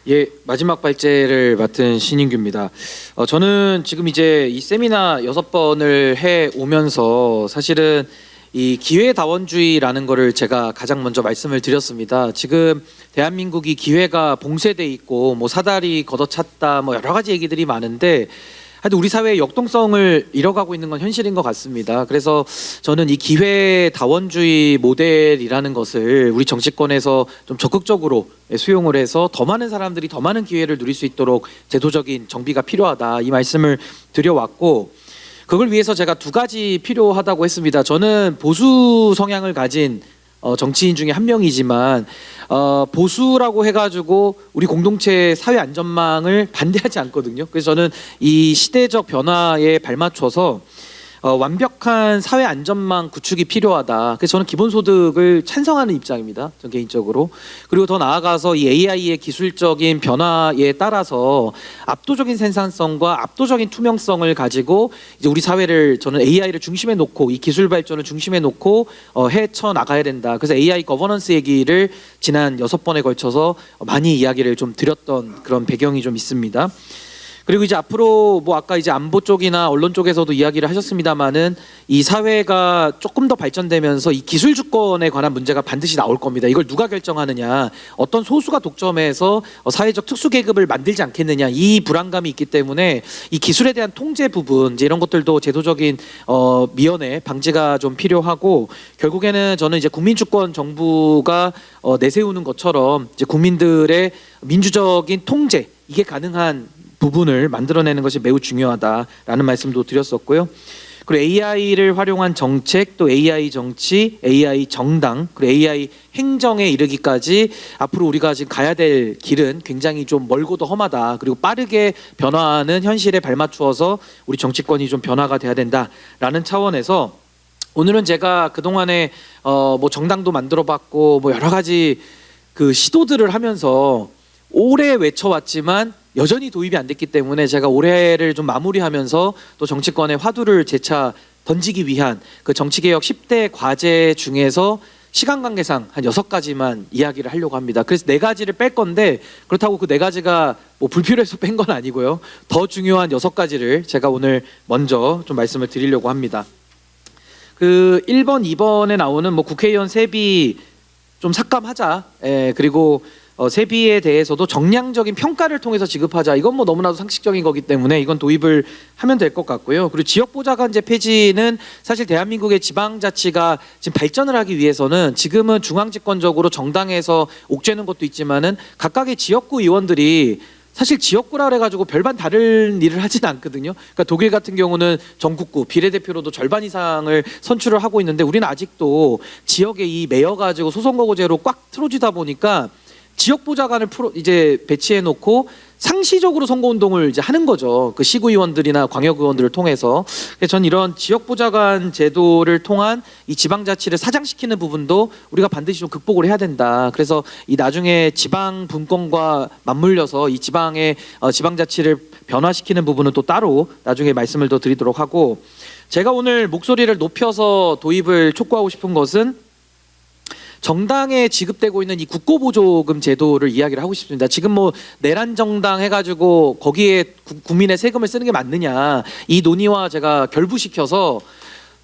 예, 마지막 발제를 맡은 신인규입니다. 저는 지금 이제 이 세미나 6번을 해 오면서 사실은 이 기회다원주의라는 거를 제가 가장 먼저 말씀을 드렸습니다. 지금 대한민국이 기회가 봉쇄돼 있고 뭐 사다리 걷어찼다 뭐 여러 가지 얘기들이 많은데 하여튼 우리 사회의 역동성을 잃어가고 있는 건 현실인 것 같습니다. 그래서 저는 이 기회다원주의 모델이라는 것을 우리 정치권에서 좀 적극적으로 수용을 해서 더 많은 사람들이 더 많은 기회를 누릴 수 있도록 제도적인 정비가 필요하다, 이 말씀을 드려왔고, 그걸 위해서 제가 두 가지 필요하다고 했습니다. 저는 보수 성향을 가진 정치인 중에 한 명이지만 보수라고 해가지고 우리 공동체 사회 안전망을 반대하지 않거든요. 그래서 저는 이 시대적 변화에 발맞춰서 완벽한 사회 안전망 구축이 필요하다. 그래서 저는 기본소득을 찬성하는 입장입니다. 전 개인적으로. 그리고 더 나아가서 이 AI의 기술적인 변화에 따라서 압도적인 생산성과 압도적인 투명성을 가지고 이제 우리 사회를 저는 AI를 중심에 놓고 이 기술 발전을 중심에 놓고 헤쳐 나가야 된다. 그래서 AI 거버넌스 얘기를 지난 6번에 걸쳐서 많이 이야기를 좀 드렸던 그런 배경이 좀 있습니다. 그리고 이제 앞으로 뭐 아까 이제 안보 쪽이나 언론 쪽에서도 이야기를 하셨습니다만은 이 사회가 조금 더 발전되면서 이 기술 주권에 관한 문제가 반드시 나올 겁니다. 이걸 누가 결정하느냐, 어떤 소수가 독점해서 사회적 특수 계급을 만들지 않겠느냐, 이 불안감이 있기 때문에 이 기술에 대한 통제 부분 이제 이런 것들도 제도적인 미연에 방지가 좀 필요하고, 결국에는 저는 이제 국민주권 정부가 내세우는 것처럼 이제 국민들의 민주적인 통제, 이게 가능한 부분을 만들어내는 것이 매우 중요하다라는 말씀도 드렸었고요. 그리고 AI를 활용한 정책, 또 AI 정치, AI 정당, 그리고 AI 행정에 이르기까지 앞으로 우리가 지금 가야 될 길은 굉장히 좀 멀고도 험하다. 그리고 빠르게 변화하는 현실에 발맞추어서 우리 정치권이 좀 변화가 돼야 된다라는 차원에서 오늘은 제가 그동안에 뭐 정당도 만들어봤고 뭐 여러 가지 그 시도들을 하면서 오래 외쳐왔지만 여전히 도입이 안 됐기 때문에 제가 올해를 좀 마무리하면서 또 정치권의 화두를 재차 던지기 위한 그 정치개혁 10대 과제 중에서 시간 관계상 한 6가지만 이야기를 하려고 합니다. 그래서 4가지를 뺄 건데, 그렇다고 그 4가지가 뭐 불필요해서 뺀 건 아니고요. 더 중요한 6가지를 제가 오늘 먼저 좀 말씀을 드리려고 합니다. 그 1번, 2번에 나오는 뭐 국회의원 세비 좀 삭감하자. 그리고 세비에 대해서도 정량적인 평가를 통해서 지급하자. 이건 뭐 너무나도 상식적인 거기 때문에 이건 도입을 하면 될 것 같고요. 그리고 지역보좌관제 폐지는 사실 대한민국의 지방자치가 지금 발전을 하기 위해서는 지금은 중앙집권적으로 정당에서 옥죄는 것도 있지만은 각각의 지역구 의원들이 사실 지역구라 그래가지고 별반 다른 일을 하진 않거든요. 그러니까 독일 같은 경우는 전국구 비례대표로도 절반 이상을 선출을 하고 있는데 우리는 아직도 지역에 이 메어 가지고 소선거구제로 꽉 틀어지다 보니까 지역보좌관을 이제 배치해놓고 상시적으로 선거운동을 이제 하는 거죠. 그 시구의원들이나 광역의원들을 통해서. 그래서 전 이런 지역보좌관 제도를 통한 이 지방자치를 사장시키는 부분도 우리가 반드시 좀 극복을 해야 된다. 그래서 이 나중에 지방 분권과 맞물려서 이 지방의 지방자치를 변화시키는 부분은 또 따로 나중에 말씀을 더 드리도록 하고, 제가 오늘 목소리를 높여서 도입을 촉구하고 싶은 것은 정당에 지급되고 있는 이 국고보조금 제도를 이야기를 하고 싶습니다. 지금 뭐 내란 정당 해가지고 거기에 국민의 세금을 쓰는 게 맞느냐, 이 논의와 제가 결부시켜서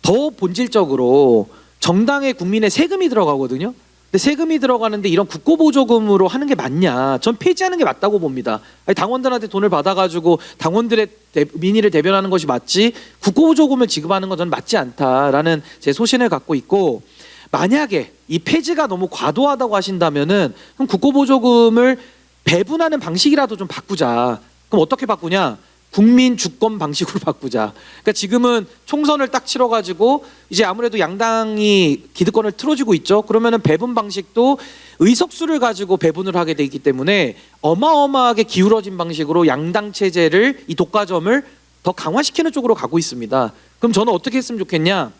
더 본질적으로 정당에 국민의 세금이 들어가거든요. 근데 세금이 들어가는데 이런 국고보조금으로 하는 게 맞냐? 전 폐지하는 게 맞다고 봅니다. 아니, 당원들한테 돈을 받아가지고 당원들의 민의를 대변하는 것이 맞지, 국고보조금을 지급하는 건 저는 맞지 않다라는 제 소신을 갖고 있고, 만약에 이 폐지가 너무 과도하다고 하신다면은 그럼 국고보조금을 배분하는 방식이라도 좀 바꾸자. 그럼 어떻게 바꾸냐? 국민 주권 방식으로 바꾸자. 그러니까 지금은 총선을 딱 치러가지고 이제 아무래도 양당이 기득권을 틀어지고 있죠. 그러면은 배분 방식도 의석수를 가지고 배분을 하게 돼 있기 때문에 어마어마하게 기울어진 방식으로 양당 체제를, 이 독과점을 더 강화시키는 쪽으로 가고 있습니다. 그럼 저는 어떻게 했으면 좋겠냐?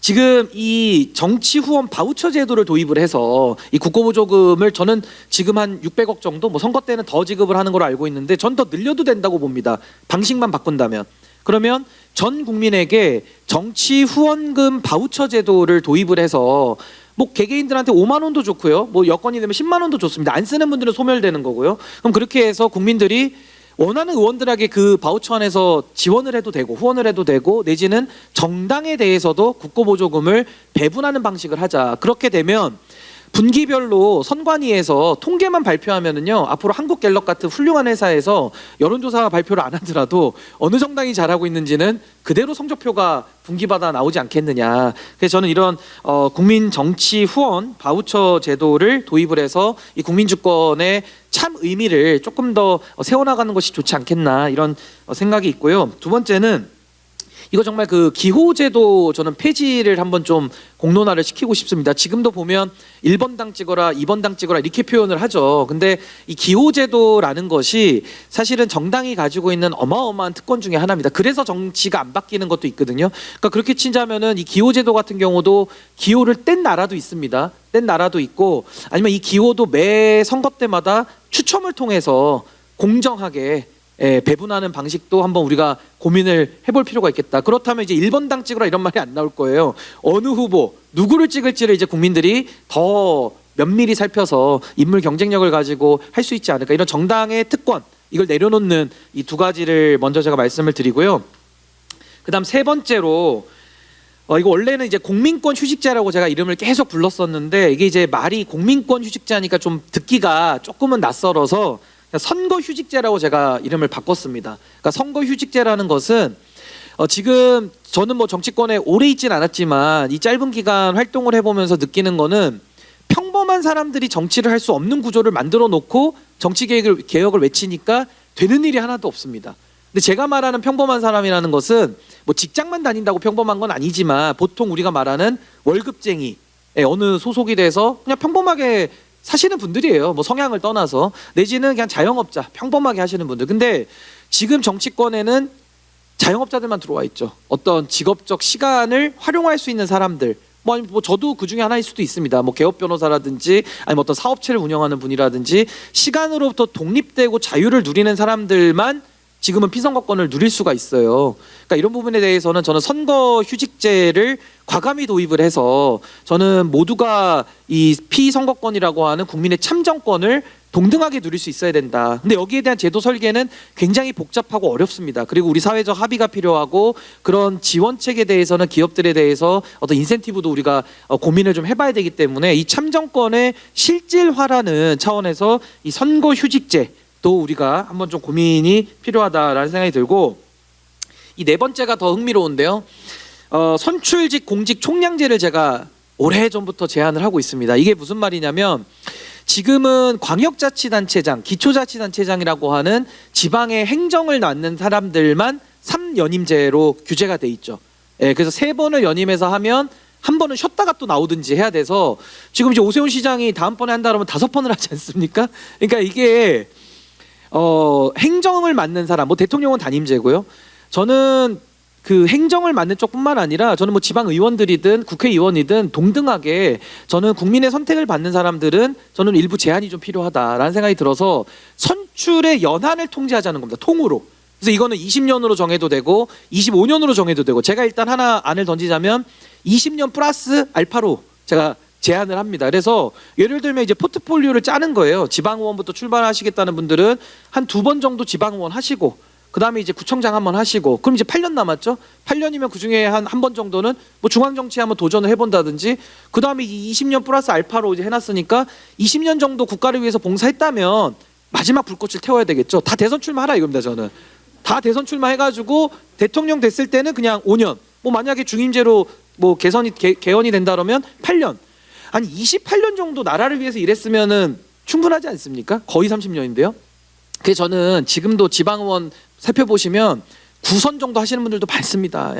지금 이 정치 후원 바우처 제도를 도입을 해서 이 국고보조금을 저는 지금 한 600억 정도, 뭐 선거 때는 더 지급을 하는 걸로 알고 있는데 전 더 늘려도 된다고 봅니다. 방식만 바꾼다면. 그러면 전 국민에게 정치 후원금 바우처 제도를 도입을 해서 뭐 개개인들한테 5만 원도 좋고요. 뭐 여건이 되면 10만 원도 좋습니다. 안 쓰는 분들은 소멸되는 거고요. 그럼 그렇게 해서 국민들이 원하는 의원들에게 그 바우처 안에서 지원을 해도 되고 후원을 해도 되고 내지는 정당에 대해서도 국고보조금을 배분하는 방식을 하자. 그렇게 되면 분기별로 선관위에서 통계만 발표하면은요 앞으로 한국갤럽 같은 훌륭한 회사에서 여론조사 발표를 안 하더라도 어느 정당이 잘하고 있는지는 그대로 성적표가 분기마다 나오지 않겠느냐. 그래서 저는 이런 국민 정치 후원 바우처 제도를 도입을 해서 이 국민 주권의 참 의미를 조금 더 세워나가는 것이 좋지 않겠나 이런 생각이 있고요. 두 번째는 이거 정말 그 기호제도 저는 폐지를 한번 좀 공론화를 시키고 싶습니다. 지금도 보면 1번 당 찍어라, 2번 당 찍어라 이렇게 표현을 하죠. 근데 이 기호제도라는 것이 사실은 정당이 가지고 있는 어마어마한 특권 중에 하나입니다. 그래서 정치가 안 바뀌는 것도 있거든요. 그러니까 그렇게 치자면은 이 기호제도 같은 경우도 기호를 뗀 나라도 있습니다. 뗀 나라도 있고 아니면 이 기호도 매 선거 때마다 추첨을 통해서 공정하게 배분하는 방식도 한번 우리가 고민을 해볼 필요가 있겠다. 그렇다면 이제 1번 당 찍으라 이런 말이 안 나올 거예요. 어느 후보 누구를 찍을지를 이제 국민들이 더 면밀히 살펴서 인물 경쟁력을 가지고 할 수 있지 않을까. 이런 정당의 특권 이걸 내려놓는 이 두 가지를 먼저 제가 말씀을 드리고요. 그다음 세 번째로 이거 원래는 이제 공민권 휴직제라고 제가 이름을 계속 불렀었는데 이게 이제 말이 공민권 휴직제니까 좀 듣기가 조금은 낯설어서 선거휴직제라고 제가 이름을 바꿨습니다. 그러니까 선거휴직제라는 것은 지금 저는 뭐 정치권에 오래 있진 않았지만 이 짧은 기간 활동을 해보면서 느끼는 거는 평범한 사람들이 정치를 할 수 없는 구조를 만들어 놓고 정치 개혁을 외치니까 되는 일이 하나도 없습니다. 근데 제가 말하는 평범한 사람이라는 것은 뭐 직장만 다닌다고 평범한 건 아니지만 보통 우리가 말하는 월급쟁이 어느 소속이 돼서 그냥 평범하게 사시는 분들이에요. 뭐 성향을 떠나서 내지는 그냥 자영업자 평범하게 하시는 분들. 근데 지금 정치권에는 자영업자들만 들어와 있죠. 어떤 직업적 시간을 활용할 수 있는 사람들. 뭐 저도 그 중에 하나일 수도 있습니다. 뭐 개업 변호사라든지 아니면 어떤 사업체를 운영하는 분이라든지 시간으로부터 독립되고 자유를 누리는 사람들만 지금은 피선거권을 누릴 수가 있어요. 그러니까 이런 부분에 대해서는 저는 선거휴직제를 과감히 도입을 해서 저는 모두가 이 피선거권이라고 하는 국민의 참정권을 동등하게 누릴 수 있어야 된다. 근데 여기에 대한 제도 설계는 굉장히 복잡하고 어렵습니다. 그리고 우리 사회적 합의가 필요하고 그런 지원책에 대해서는 기업들에 대해서 어떤 인센티브도 우리가 고민을 좀 해봐야 되기 때문에 이 참정권의 실질화라는 차원에서 이 선거휴직제 또 우리가 한번 좀 고민이 필요하다라는 생각이 들고 이 네 번째가 더 흥미로운데요. 선출직 공직 총량제를 제가 오래전부터 제안을 하고 있습니다. 이게 무슨 말이냐면 지금은 광역자치단체장, 기초자치단체장이라고 하는 지방의 행정을 맡는 사람들만 3연임제로 규제가 돼 있죠. 그래서 3번을 연임해서 하면 한 번은 쉬었다가 또 나오든지 해야 돼서 지금 이제 오세훈 시장이 다음번에 한다 그러면 5번을 하지 않습니까? 그러니까 이게 행정을 맡는 사람, 뭐 대통령은 단임제고요. 저는 그 행정을 맡는 쪽뿐만 아니라 저는 뭐 지방 의원들이든 국회의원이든 동등하게 저는 국민의 선택을 받는 사람들은 저는 일부 제한이 좀 필요하다라는 생각이 들어서 선출의 연한을 통제하자는 겁니다. 통으로. 그래서 이거는 20년으로 정해도 되고 25년으로 정해도 되고 제가 일단 하나 안을 던지자면 20년 플러스 알파로 제가 제안을 합니다. 그래서 예를 들면 이제 포트폴리오를 짜는 거예요. 지방의원부터 출발하시겠다는 분들은 한 2번 정도 지방의원 하시고 그 다음에 이제 구청장 한번 하시고 그럼 이제 8년 남았죠. 8년이면 그 중에 한 번 정도는 뭐 중앙정치에 한번 도전을 해본다든지 그 다음에 20년 플러스 알파로 이제 해놨으니까 20년 정도 국가를 위해서 봉사했다면 마지막 불꽃을 태워야 되겠죠. 다 대선 출마하라 이겁니다. 저는 다 대선 출마해가지고 대통령 됐을 때는 그냥 5년 뭐 만약에 중임제로 뭐 개헌이 된다 그러면 8년 아니 28년 정도 나라를 위해서 일했으면은 충분하지 않습니까? 거의 30년인데요. 그래서 저는 지금도 지방의원 살펴보시면 9선 정도 하시는 분들도 많습니다.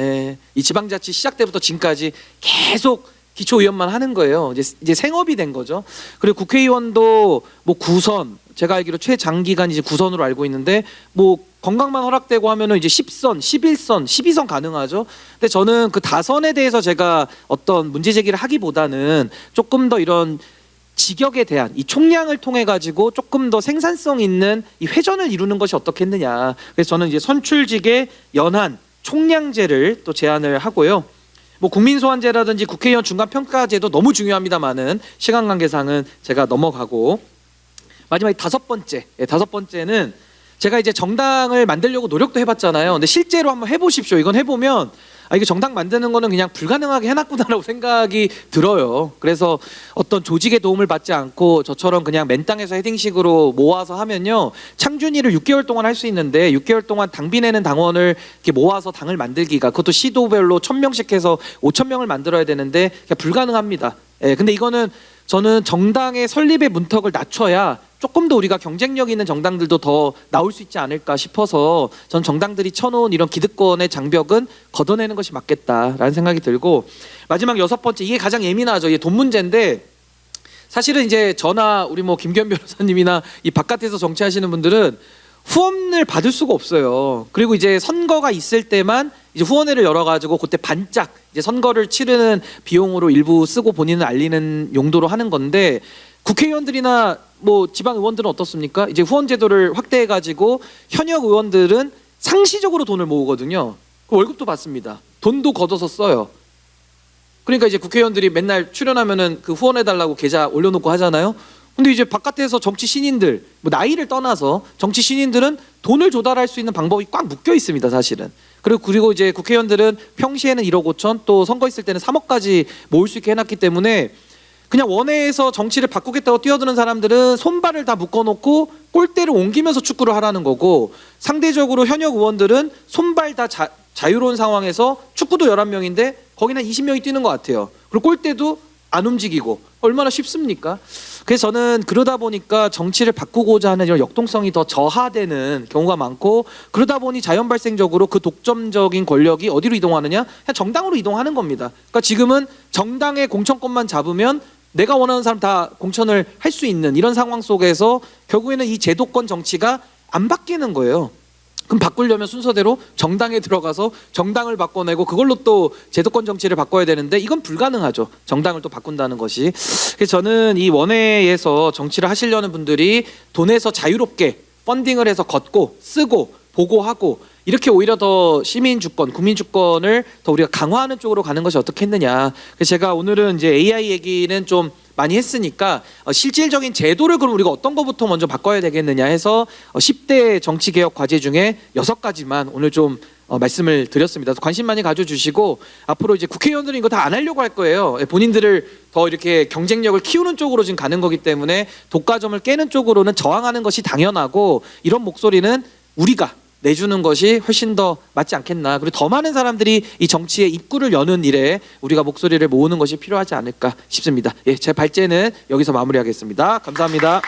이 지방자치 시작 때부터 지금까지 계속 기초의원만 하는 거예요. 이제 생업이 된 거죠. 그리고 국회의원도 뭐 9선, 제가 알기로 최장기간 이제 9선으로 알고 있는데 뭐 건강만 허락되고 하면은 이제 10선, 11선, 12선 가능하죠. 근데 저는 그 다선에 대해서 제가 어떤 문제 제기를 하기보다는 조금 더 이런 직역에 대한 이 총량을 통해 가지고 조금 더 생산성 있는 이 회전을 이루는 것이 어떻겠느냐. 그래서 저는 이제 선출직의 연한 총량제를 또 제안을 하고요. 뭐 국민소환제라든지 국회의원 중간평가제도 너무 중요합니다만은 시간 관계상은 제가 넘어가고 마지막에 다섯 번째는 제가 이제 정당을 만들려고 노력도 해봤잖아요. 근데 실제로 한번 해보십시오. 이건 해보면 이게 정당 만드는 거는 그냥 불가능하게 해놨구나라고 생각이 들어요. 그래서 어떤 조직의 도움을 받지 않고 저처럼 그냥 맨땅에서 헤딩식으로 모아서 하면요, 창준이를 6개월 동안 할 수 있는데 6개월 동안 당비 내는 당원을 이렇게 모아서 당을 만들기가, 그것도 시도별로 1000명씩 해서 5000명을 만들어야 되는데 그냥 불가능합니다. 예, 근데 이거는 저는 정당의 설립의 문턱을 낮춰야 조금 더 우리가 경쟁력 있는 정당들도 더 나올 수 있지 않을까 싶어서 전 정당들이 쳐놓은 이런 기득권의 장벽은 걷어내는 것이 맞겠다라는 생각이 들고, 마지막 여섯 번째, 이게 가장 예민하죠. 이게 돈 문제인데 사실은 이제 저나 우리 뭐 김기현 변호사님이나 이 바깥에서 정치하시는 분들은 후원을 받을 수가 없어요. 그리고 이제 선거가 있을 때만 이제 후원회를 열어가지고 그때 반짝 이제 선거를 치르는 비용으로 일부 쓰고 본인을 알리는 용도로 하는 건데, 국회의원들이나 뭐 지방 의원들은 어떻습니까? 이제 후원 제도를 확대해가지고 현역 의원들은 상시적으로 돈을 모으거든요. 월급도 받습니다. 돈도 걷어서 써요. 그러니까 이제 국회의원들이 맨날 출연하면은 그 후원해달라고 계좌 올려놓고 하잖아요. 근데 이제 바깥에서 정치 신인들, 뭐 나이를 떠나서 정치 신인들은 돈을 조달할 수 있는 방법이 꽉 묶여 있습니다, 사실은. 그리고 이제 국회의원들은 평시에는 1억 5천, 또 선거 있을 때는 3억까지 모을 수 있게 해놨기 때문에 그냥 원외에서 정치를 바꾸겠다고 뛰어드는 사람들은 손발을 다 묶어놓고 골대를 옮기면서 축구를 하라는 거고, 상대적으로 현역 의원들은 손발 다 자유로운 상황에서 축구도 11명인데 거기는 20명이 뛰는 것 같아요. 그리고 골대도 안 움직이고 얼마나 쉽습니까? 그래서 저는 그러다 보니까 정치를 바꾸고자 하는 이런 역동성이 더 저하되는 경우가 많고, 그러다 보니 자연 발생적으로 그 독점적인 권력이 어디로 이동하느냐? 그냥 정당으로 이동하는 겁니다. 그러니까 지금은 정당의 공천권만 잡으면 내가 원하는 사람 다 공천을 할 수 있는 이런 상황 속에서 결국에는 이 제도권 정치가 안 바뀌는 거예요. 그럼 바꾸려면 순서대로 정당에 들어가서 정당을 바꿔내고 그걸로 또 제도권 정치를 바꿔야 되는데 이건 불가능하죠. 정당을 또 바꾼다는 것이. 그래서 저는 이 원외에서 정치를 하시려는 분들이 돈에서 자유롭게 펀딩을 해서 걷고 쓰고 보고하고 이렇게 오히려 더 시민 주권, 국민 주권을 더 우리가 강화하는 쪽으로 가는 것이 어떻겠느냐. 그래서 제가 오늘은 이제 AI 얘기는 좀 많이 했으니까 실질적인 제도를 그럼 우리가 어떤 것부터 먼저 바꿔야 되겠느냐 해서 10대 정치개혁 과제 중에 6가지만 오늘 좀 말씀을 드렸습니다. 관심 많이 가져주시고 앞으로 이제 국회의원들은 이거 다 안 하려고 할 거예요. 본인들을 더 이렇게 경쟁력을 키우는 쪽으로 지금 가는 거기 때문에 독과점을 깨는 쪽으로는 저항하는 것이 당연하고, 이런 목소리는 우리가 내주는 것이 훨씬 더 맞지 않겠나. 그리고 더 많은 사람들이 이 정치의 입구를 여는 일에 우리가 목소리를 모으는 것이 필요하지 않을까 싶습니다. 예, 제 발제는 여기서 마무리하겠습니다. 감사합니다.